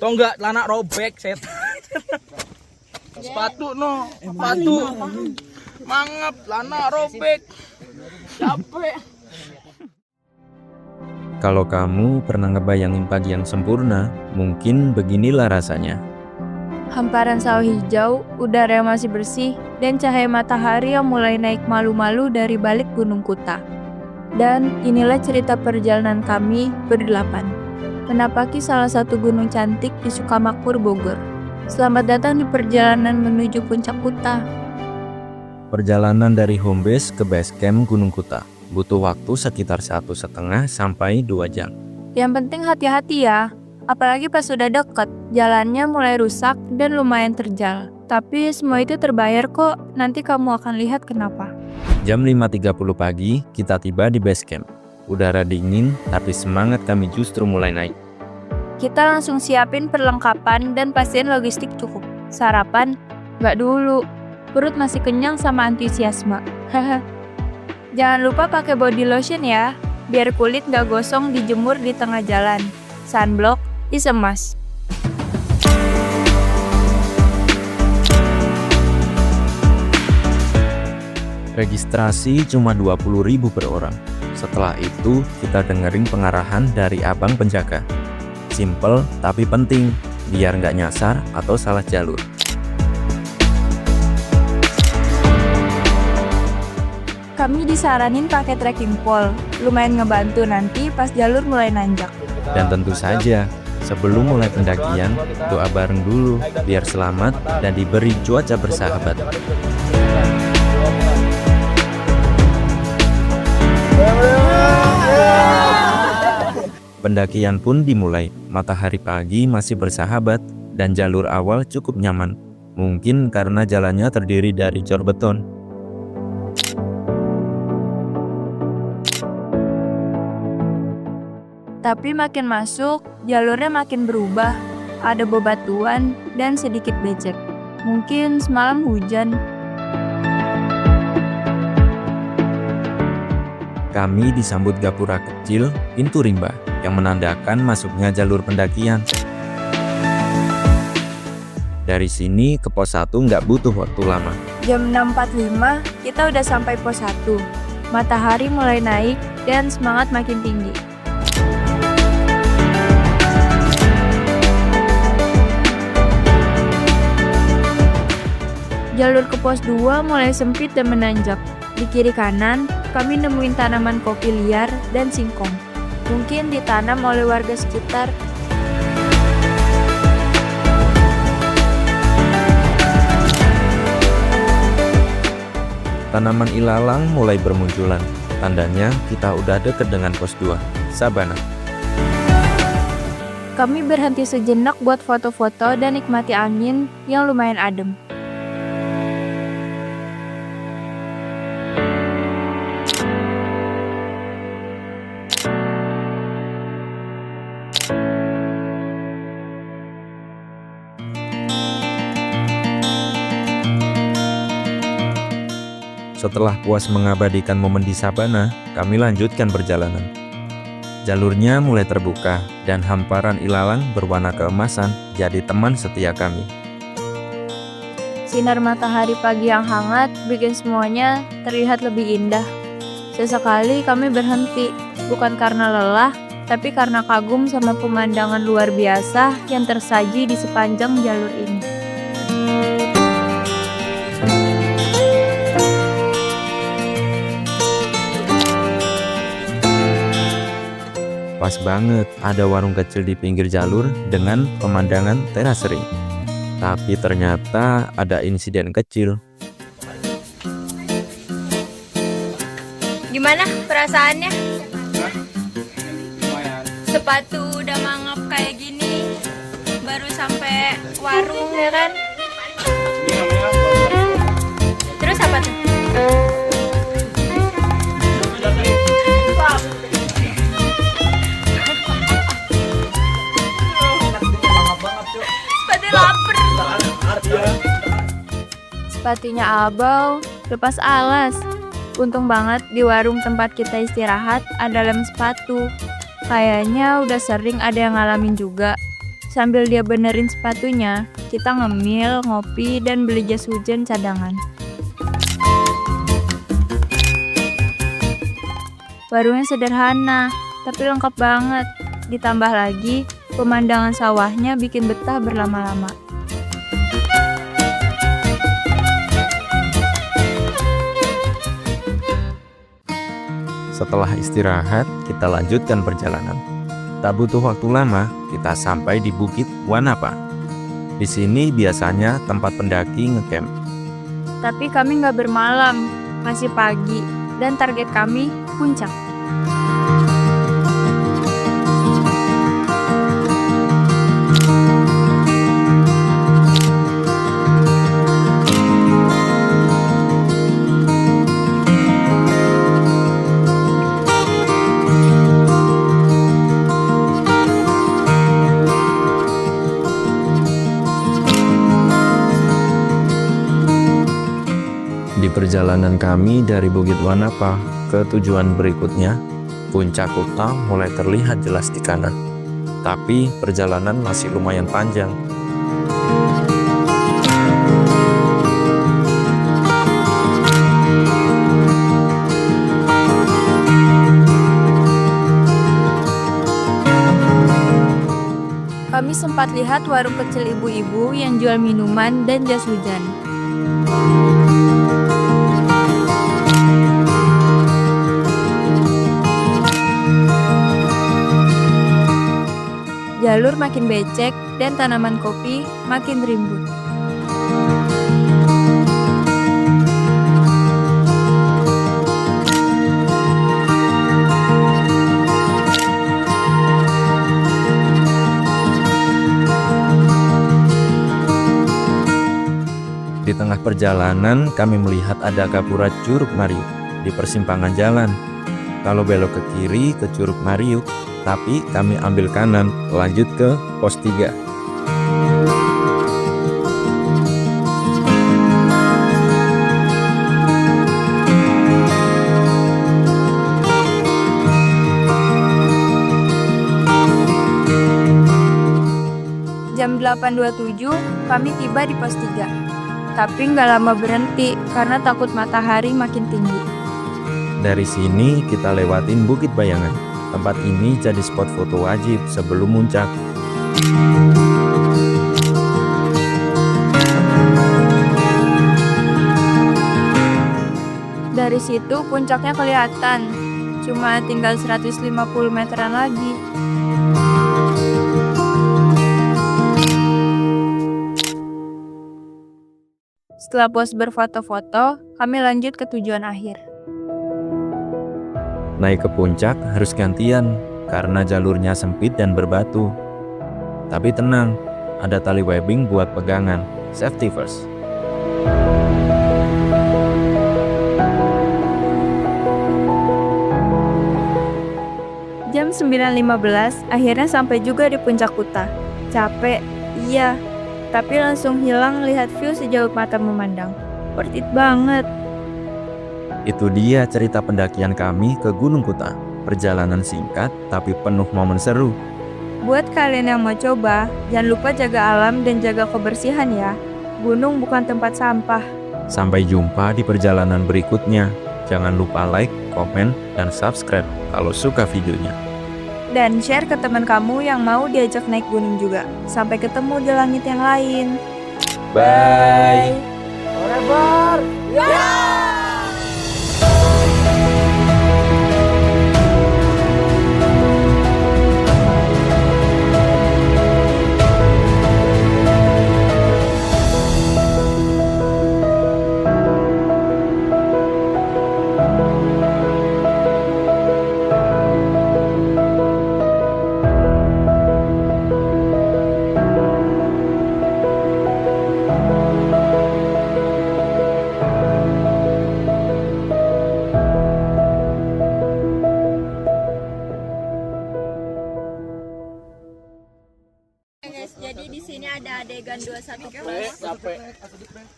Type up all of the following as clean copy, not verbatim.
Tau nggak celana robek set. Sepatu no, sepatu. Mangap, celana robek. Capek. Kalau kamu pernah ngebayangin pagi yang sempurna, mungkin beginilah rasanya. Hamparan sawah hijau, udara yang masih bersih, dan cahaya matahari yang mulai naik malu-malu dari balik Gunung Kuta. Dan inilah cerita perjalanan kami berdelapan, menapaki salah satu gunung cantik di Sukamakmur, Bogor. Selamat datang di perjalanan menuju puncak Kuta. Perjalanan dari home base ke base camp Gunung Kuta butuh waktu sekitar 1,5 sampai 2 jam. Yang penting hati-hati ya, apalagi pas sudah deket, jalannya mulai rusak dan lumayan terjal. Tapi semua itu terbayar kok, nanti kamu akan lihat kenapa. Jam 5.30 pagi, kita tiba di base camp. Udara dingin, tapi semangat kami justru mulai naik. Kita langsung siapin perlengkapan dan pastiin logistik cukup. Sarapan, nggak dulu. Perut masih kenyang sama antusiasme. Jangan lupa pakai body lotion ya, biar kulit nggak gosong dijemur di tengah jalan. Sunblock is a must. Registrasi cuma 20.000 per orang. Setelah itu, kita dengerin pengarahan dari abang penjaga. Simple tapi penting, biar nggak nyasar atau salah jalur. Kami disaranin pakai trekking pole, lumayan ngebantu nanti pas jalur mulai nanjak. Dan tentu saja, sebelum mulai pendakian, doa bareng dulu biar selamat dan diberi cuaca bersahabat. Pendakian pun dimulai. Matahari pagi masih bersahabat dan jalur awal cukup nyaman. Mungkin karena jalannya terdiri dari cor beton. Tapi makin masuk, jalurnya makin berubah. Ada bebatuan dan sedikit becek. Mungkin semalam hujan. Kami disambut gapura kecil, pintu rimba, yang menandakan masuknya jalur pendakian. Dari sini ke pos 1 nggak butuh waktu lama. Jam 6.45, kita udah sampai pos 1. Matahari mulai naik dan semangat makin tinggi. Jalur ke pos 2 mulai sempit dan menanjak. Di kiri kanan, kami nemuin tanaman kopi liar dan singkong. Mungkin ditanam oleh warga sekitar. Tanaman ilalang mulai bermunculan. Tandanya kita udah deket dengan pos 2, Sabana. Kami berhenti sejenak buat foto-foto dan nikmati angin yang lumayan adem. Setelah puas mengabadikan momen di Sabana, kami lanjutkan perjalanan. Jalurnya mulai terbuka dan hamparan ilalang berwarna keemasan jadi teman setia kami. Sinar matahari pagi yang hangat bikin semuanya terlihat lebih indah. Sesekali kami berhenti, bukan karena lelah, tapi karena kagum sama pemandangan luar biasa yang tersaji di sepanjang jalur ini. Pas banget ada warung kecil di pinggir jalur dengan pemandangan teras ring. Tapi ternyata ada insiden kecil. Gimana perasaannya? Sepatu udah mangap kayak gini, baru sampai warung ya kan? Terus apa tuh? Sepatunya abal, lepas alas. Untung banget di warung tempat kita istirahat ada lem sepatu. Kayaknya udah sering ada yang ngalamin juga. Sambil dia benerin sepatunya, kita ngemil, ngopi, dan beli jas hujan cadangan. Warungnya sederhana, tapi lengkap banget. Ditambah lagi, pemandangan sawahnya bikin betah berlama-lama. Setelah istirahat, kita lanjutkan perjalanan. Tak butuh waktu lama, kita sampai di Bukit Wanapa. Di sini biasanya tempat pendaki ngecamp. Tapi kami nggak bermalam, masih pagi, dan target kami puncak. Di perjalanan kami dari Bukit Wanapa ke tujuan berikutnya, puncak kota mulai terlihat jelas di kanan. Tapi perjalanan masih lumayan panjang. Kami sempat lihat warung kecil ibu-ibu yang jual minuman dan jas hujan. Jalur makin becek dan tanaman kopi makin rimbun. Di tengah perjalanan, kami melihat ada gapura Curug Mariuk di persimpangan jalan. Kalau belok ke kiri ke Curug Mariuk, tapi kami ambil kanan, lanjut ke pos 3. Jam 8.27, kami tiba di pos 3. Tapi nggak lama berhenti karena takut matahari makin tinggi. Dari sini kita lewatin Bukit Bayangan. Tempat ini jadi spot foto wajib sebelum muncak. Dari situ puncaknya kelihatan, cuma tinggal 150 meteran lagi. Setelah puas berfoto-foto, kami lanjut ke tujuan akhir. Naik ke puncak harus gantian karena jalurnya sempit dan berbatu. Tapi tenang, ada tali webbing buat pegangan. Safety first. Jam 9.15, akhirnya sampai juga di puncak Kuta. Capek, iya, tapi langsung hilang lihat view sejauh mata memandang. Worth it banget. Itu dia cerita pendakian kami ke Gunung Kuta. Perjalanan singkat tapi penuh momen seru. Buat kalian yang mau coba, jangan lupa jaga alam dan jaga kebersihan ya. Gunung bukan tempat sampah. Sampai jumpa di perjalanan berikutnya. Jangan lupa like, komen, dan subscribe kalau suka videonya. Dan share ke teman kamu yang mau diajak naik gunung juga. Sampai ketemu di langit yang lain. Bye! Forever! Ya! Guys, jadi di sini ada adegan 21 plus.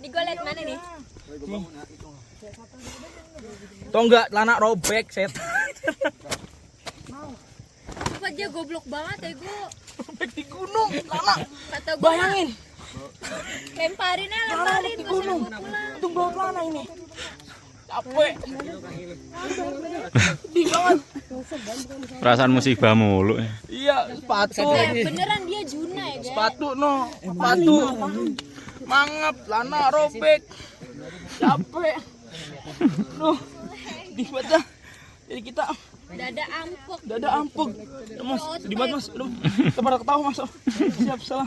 Digolet mana nih? Tuh enggak, celana robek, set. Apa banget dia, goblok banget ego. Robek di gunung, lama. Kata gue Bayangin, lemparin lama lemparin di gak usah gunung. bawa pulang. Untung bawa mana ini? Capek. Sedih banget. Perasaan musibah mulu. Iya, sepatu. Beneran dia Juna ya guys. Sepatu no, sepatu. Mangap, lana robek. Capek. Duh, sedih banget dah. Jadi kita Dada ampuk. dada ampuk. Mas, sedih banget mas. Aduh, kita pada ketawa mas. Siap salah.